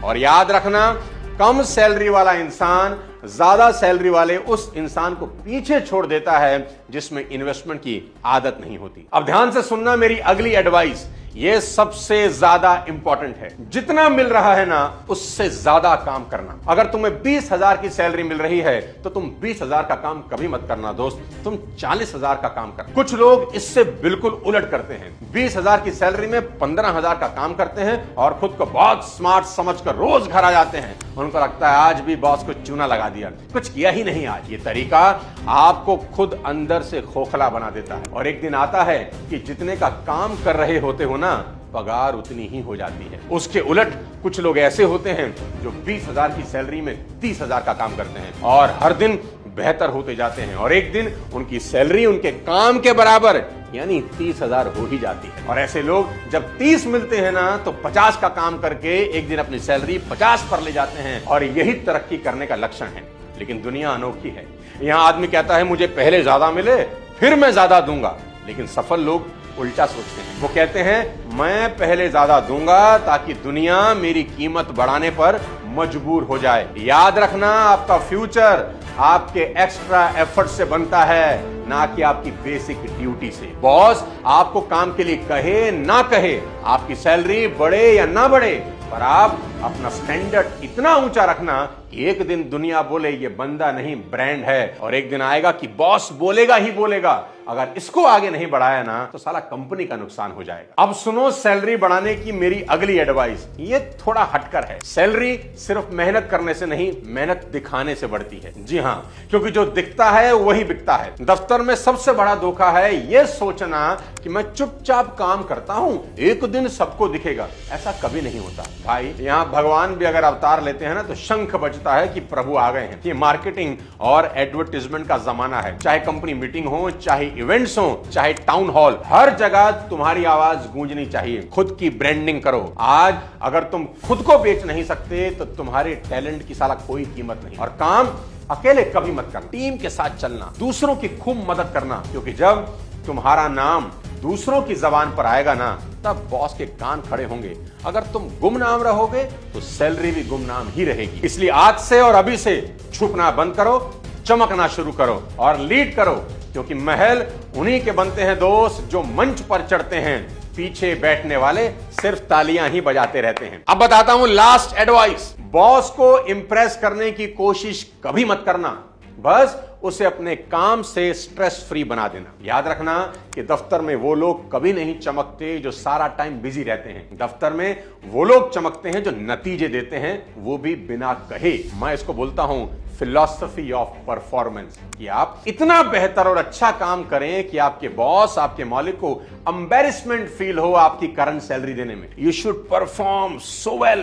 और याद रखना, कम सैलरी वाला इंसान ज्यादा सैलरी वाले उस इंसान को पीछे छोड़ देता है जिसमें इन्वेस्टमेंट की आदत नहीं होती। अब ध्यान से सुनना मेरी अगली एडवाइस, ये सबसे ज्यादा इंपॉर्टेंट है। जितना मिल रहा है ना, उससे ज्यादा काम करना। अगर तुम्हें 20,000 की सैलरी मिल रही है तो तुम 20,000 का काम कभी मत करना दोस्त, तुम 40,000 का काम करना। कुछ लोग इससे बिल्कुल उलट करते हैं, 20,000 की सैलरी में 15,000 का काम करते हैं और खुद को बहुत स्मार्ट समझकर रोज घर आ जाते हैं। उनको लगता है आज भी बॉस को चूना लगा दिया, कुछ किया ही नहीं आज। ये तरीका आपको खुद अंदर से खोखला बना देता है और एक दिन आता है कि जितने का काम कर रहे होते हो ना, पगार उतनी ही हो जाती है। उसके उलट कुछ लोग ऐसे होते हैं जो 20,000 की सैलरी में 30,000 का काम करते हैं और हर दिन बेहतर होते जाते हैं और एक दिन उनकी सैलरी उनके काम के बराबर यानी 30,000 हो ही जाती है। और ऐसे लोग जब 30 मिलते हैं ना, तो 50 का काम करके एक दिन अपनी सैलरी 50 पर ले जाते हैं और यही तरक्की करने का लक्षण है। लेकिन दुनिया अनोखी है। यहां आदमी कहता है मुझे पहले ज्यादा मिले फिर मैं ज्यादा दूंगा, लेकिन सफल लोग उल्टा सोचते हैं। वो कहते हैं मैं पहले ज्यादा दूंगा ताकि दुनिया मेरी कीमत बढ़ाने पर मजबूर हो जाए। याद रखना, आपका फ्यूचर आपके एक्स्ट्रा एफर्ट से बनता है, ना कि आपकी बेसिक ड्यूटी से। बॉस आपको काम के लिए कहे ना कहे, आपकी सैलरी बढ़े या ना बढ़े, पर आप अपना स्टैंडर्ड इतना ऊंचा रखना कि एक दिन दुनिया बोले ये बंदा नहीं ब्रांड है, और एक दिन आएगा कि बॉस बोलेगा ही बोलेगा अगर इसको आगे नहीं बढ़ाया ना तो साला कंपनी का नुकसान हो जाएगा। अब सुनो सैलरी बढ़ाने की मेरी अगली एडवाइस, ये थोड़ा हटकर है। सैलरी सिर्फ मेहनत करने से नहीं, मेहनत दिखाने से बढ़ती है। जी हां, क्योंकि जो दिखता है वही बिकता है। दफ्तर में सबसे बड़ा धोखा है ये सोचना कि मैं चुपचाप काम करता हूं, एक दिन सबको दिखेगा। ऐसा कभी नहीं होता भाई। यहां भगवान भी अगर अवतार लेते हैं ना तो शंख बजता है कि प्रभु आ गए हैं। ये मार्केटिंग और एडवर्टाइजमेंट का जमाना है। चाहे कंपनी मीटिंग हो, चाहे इवेंट्स हो, चाहे टाउन हॉल, हर जगह तुम्हारी आवाज गूंजनी चाहिए। खुद की ब्रांडिंग करो। आज अगर तुम खुद को बेच नहीं सकते तो तुम्हारे टैलेंट की साला कोई कीमत नहीं। और काम अकेले कभी मत करना, टीम के साथ चलना, दूसरों की खूब मदद करना, क्योंकि जब तुम्हारा नाम दूसरों की जबान पर आएगा ना, तब बॉस के कान खड़े होंगे। अगर तुम गुमनाम रहोगे तो सैलरी भी गुमनाम ही रहेगी। इसलिए आज से और अभी से छुपना बंद करो, चमकना शुरू करो और लीड करो, क्योंकि महल उन्हीं के बनते हैं दोस्त जो मंच पर चढ़ते हैं, पीछे बैठने वाले सिर्फ तालियां ही बजाते रहते हैं। अब बताता हूं लास्ट एडवाइस, बॉस को इंप्रेस करने की कोशिश कभी मत करना, बस उसे अपने काम से स्ट्रेस फ्री बना देना। याद रखना कि दफ्तर में वो लोग कभी नहीं चमकते जो सारा टाइम बिजी रहते हैं। दफ्तर में वो लोग चमकते हैं जो नतीजे देते हैं, वो भी बिना कहे। मैं इसको बोलता हूं फिलॉसफी ऑफ परफॉर्मेंस, कि आप इतना बेहतर और अच्छा काम करें कि आपके बॉस, आपके मालिक को एम्बैरेसमेंट फील हो आपकी करंट सैलरी देने में। You should perform so well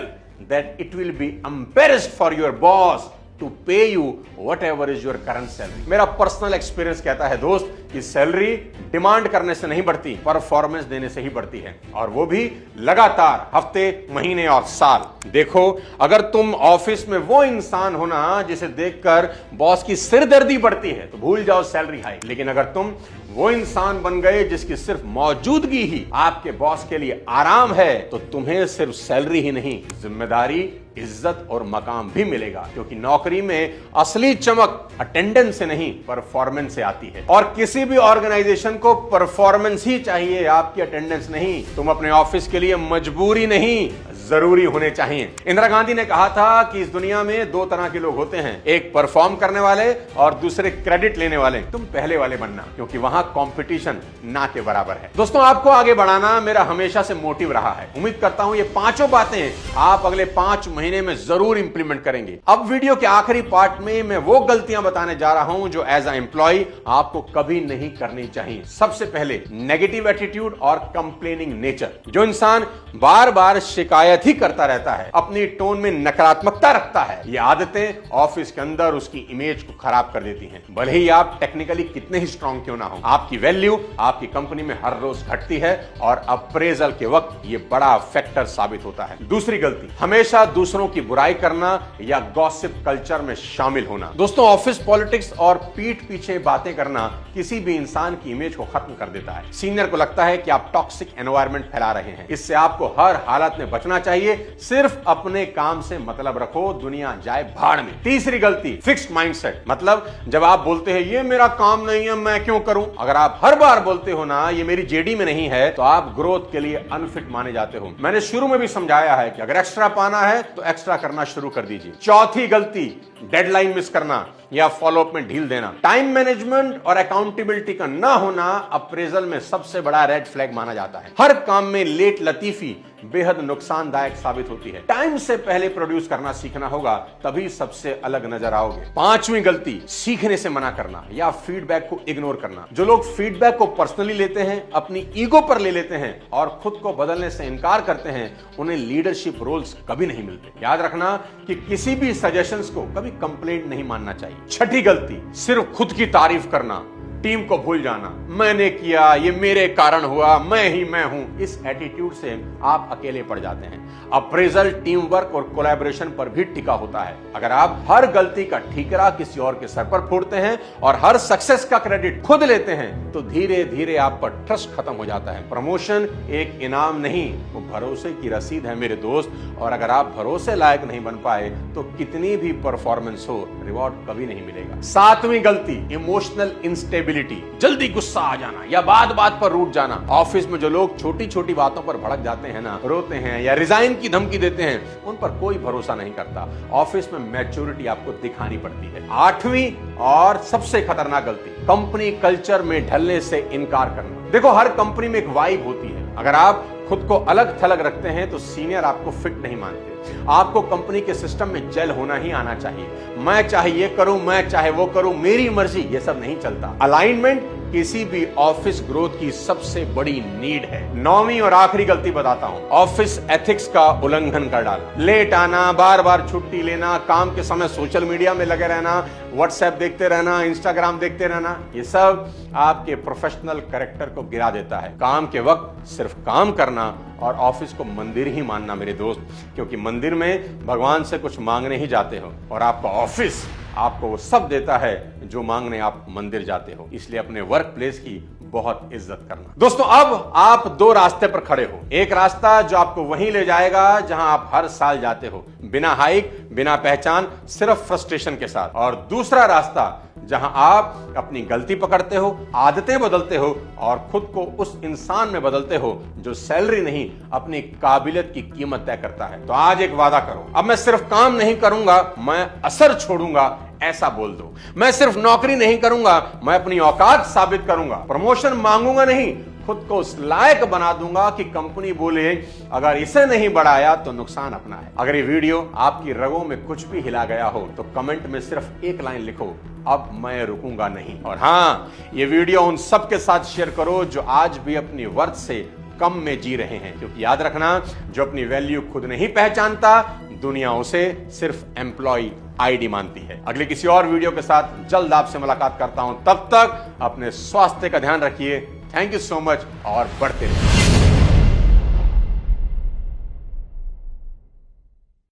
that it will be embarrassed for your boss to pay you whatever is your current salary। मेरा पर्सनल एक्सपीरियंस कहता है दोस्त कि सैलरी डिमांड करने से नहीं बढ़ती, परफॉर्मेंस देने से ही बढ़ती है, और वो भी लगातार, हफ्ते, महीने और साल। देखो, अगर तुम ऑफिस में वो इंसान हो ना जिसे देखकर बॉस की सिरदर्दी बढ़ती है तो भूल जाओ सैलरी हाइक। लेकिन अगर तुम वो इंसान बन गए जिसकी सिर्फ मौजूदगी ही आपके बॉस के लिए आराम है, तो तुम्हें सिर्फ सैलरी ही नहीं, जिम्मेदारी, इज्जत और मकाम भी मिलेगा। क्योंकि नौकरी में असली चमक अटेंडेंस से नहीं, परफॉर्मेंस से आती है। और किसी भी ऑर्गेनाइजेशन को परफॉर्मेंस ही चाहिए, आपकी अटेंडेंस नहीं। तुम अपने ऑफिस के लिए मजबूरी नहीं, जरूरी होने चाहिए। इंदिरा गांधी ने कहा था कि इस दुनिया में दो तरह के लोग होते हैं, एक परफॉर्म करने वाले और दूसरे क्रेडिट लेने वाले। तुम पहले वाले बनना, क्योंकि वहां कंपटीशन ना के बराबर है। दोस्तों, आपको आगे बढ़ाना मेरा हमेशा से मोटिव रहा है। उम्मीद करता हूं ये पांचों बातें आप अगले 5 महीने में जरूर इंप्लीमेंट करेंगे। अब वीडियो के आखिरी पार्ट में मैं वो गलतियां बताने जा रहा हूं जो एज अ एम्प्लॉय आपको कभी नहीं करनी चाहिए। सबसे पहले नेगेटिव एटीट्यूड और कंप्लेनिंग नेचर। जो इंसान बार बार शिकायत ही करता रहता है, अपनी टोन में नकारात्मकता रखता है, ये आदतें ऑफिस के अंदर उसकी इमेज को खराब कर देती हैं। भले ही आप टेक्निकली कितने ही स्ट्रांग क्यों ना हो, आपकी वैल्यू आपकी कंपनी में हर रोज घटती है और अप्रेजल के वक्त ये बड़ा फैक्टर साबित होता है। दूसरी गलती, हमेशा दूसरों की बुराई करना या गॉसिप कल्चर में शामिल होना। दोस्तों, ऑफिस पॉलिटिक्स और पीठ पीछे बातें करना किसी भी इंसान की इमेज को खत्म कर देता है। सीनियर को लगता है कि आप टॉक्सिक एनवायरनमेंट फैला रहे हैं। इससे आपको हर हालत में बचना चाहिए। सिर्फ अपने काम से मतलब रखो, दुनिया जाए भाड़ में। तीसरी गलती, फिक्स्ड माइंडसेट। मतलब जब आप बोलते हैं ये मेरा काम नहीं है, मैं क्यों करूं, अगर आप हर बार बोलते हो ना ये मेरी जेडी में नहीं है, तो आप ग्रोथ के लिए अनफिट माने जाते हो। मैंने शुरू में भी समझाया है कि अगर एक्स्ट्रा पाना है तो एक्स्ट्रा करना शुरू कर दीजिए। चौथी गलती, डेडलाइन मिस करना या फॉलोअप में ढील देना। टाइम मैनेजमेंट और अकाउंटेबिलिटी का ना होना अप्रेजल में सबसे बड़ा रेड फ्लैग माना जाता है। हर काम में लेट लतीफी बेहद नुकसानदायक साबित होती है। टाइम से पहले प्रोड्यूस करना सीखना होगा, तभी सबसे अलग नजर आओगे। पांचवी गलती, सीखने से मना करना या फीडबैक को इग्नोर करना। जो लोग फीडबैक को पर्सनली लेते हैं, अपनी ईगो पर ले लेते हैं और खुद को बदलने से इनकार करते हैं, उन्हें लीडरशिप रोल्स कभी नहीं मिलते। याद रखना कि किसी भी सजेशंस को कभी कंप्लेंट नहीं मानना चाहिए। छठी गलती, सिर्फ खुद की तारीफ करना, टीम को भूल जाना। मैंने किया, ये मेरे कारण हुआ, मैं ही मैं हूं। इस एटीट्यूड से आप अकेले पड़ जाते हैं। अप्रेजल टीम वर्क और कोलैबोरेशन पर भी टिका होता है। अगर आप हर गलती का ठीकरा किसी और के सर पर फोड़ते हैं और हर सक्सेस का क्रेडिट खुद लेते हैं, तो धीरे धीरे आप पर ट्रस्ट खत्म हो जाता है। प्रमोशन एक इनाम नहीं, वो भरोसे की रसीद है मेरे दोस्त। और अगर आप भरोसे लायक नहीं बन पाए तो कितनी भी परफॉर्मेंस हो, रिवॉर्ड कभी नहीं मिलेगा। सातवीं गलती, इमोशनल इंस्टेबिलिटी। जल्दी गुस्सा आ जाना या बात बात पर रूठ जाना। ऑफिस में जो लोग छोटी छोटी बातों पर भड़क जाते हैं ना, रोते हैं या रिजाइन की धमकी देते हैं, उन पर कोई भरोसा नहीं करता। ऑफिस में मैच्योरिटी आपको दिखानी पड़ती है। आठवीं और सबसे खतरनाक गलती, कंपनी कल्चर में ढलने से इनकार करना। देखो, हर कंपनी में एक वाइब होती है। अगर आप खुद को अलग थलग रखते हैं तो सीनियर आपको फिट नहीं मानते। आपको कंपनी के सिस्टम में जेल होना ही आना चाहिए। मैं चाहे ये करूं, मैं चाहे वो करूं, मेरी मर्जी, ये सब नहीं चलता। अलाइनमेंट किसी भी ऑफिस ग्रोथ की सबसे बड़ी नीड है। नौवीं और आखिरी गलती बताता हूं, ऑफिस एथिक्स का उल्लंघन कर डालना। लेट आना, बार बार छुट्टी लेना, काम के समय सोशल मीडिया में लगे रहना, व्हाट्सएप देखते रहना, इंस्टाग्राम देखते रहना, ये सब आपके प्रोफेशनल कैरेक्टर को गिरा देता है। काम के वक्त सिर्फ काम करना और ऑफिस को मंदिर ही मानना मेरे दोस्त, क्योंकि मंदिर में भगवान से कुछ मांगने ही जाते हो और आपका ऑफिस आपको वो सब देता है जो मांगने आप मंदिर जाते हो। इसलिए अपने वर्क प्लेस की बहुत इज्जत करना। दोस्तों, अब आप दो रास्ते पर खड़े हो। एक रास्ता जो आपको वहीं ले जाएगा जहां आप हर साल जाते हो, बिना हाइक, बिना पहचान, सिर्फ फ्रस्ट्रेशन के साथ। और दूसरा रास्ता जहां आप अपनी गलती पकड़ते हो, आदतें बदलते हो और खुद को उस इंसान में बदलते हो जो सैलरी नहीं, अपनी काबिलियत की कीमत तय करता है। तो आज एक वादा करो, अब मैं सिर्फ काम नहीं करूंगा, मैं असर छोड़ूंगा, ऐसा बोल दो। मैं सिर्फ नौकरी नहीं करूंगा, मैं अपनी औकात साबित करूंगा। प्रमोशन मांगूंगा नहीं, खुद को उस लायक बना दूंगा कि कंपनी बोले अगर इसे नहीं बढ़ाया तो नुकसान अपना है। अगर ये वीडियो आपकी रगों में कुछ भी हिला गया हो तो कमेंट में सिर्फ एक लाइन लिखो, अब मैं रुकूंगा नहीं। और हाँ, ये वीडियो उन सबके साथ शेयर करो जो आज भी अपनी वर्थ से कम में जी रहे हैं, क्योंकि याद रखना, जो अपनी वैल्यू खुद नहीं पहचानता, दुनिया उसे सिर्फ एम्प्लॉय आईडी मानती है। अगले किसी और वीडियो के साथ जल्द आपसे मुलाकात करता हूं। तब तक अपने स्वास्थ्य का ध्यान रखिए। थैंक यू सो मच और बढ़ते रहिए।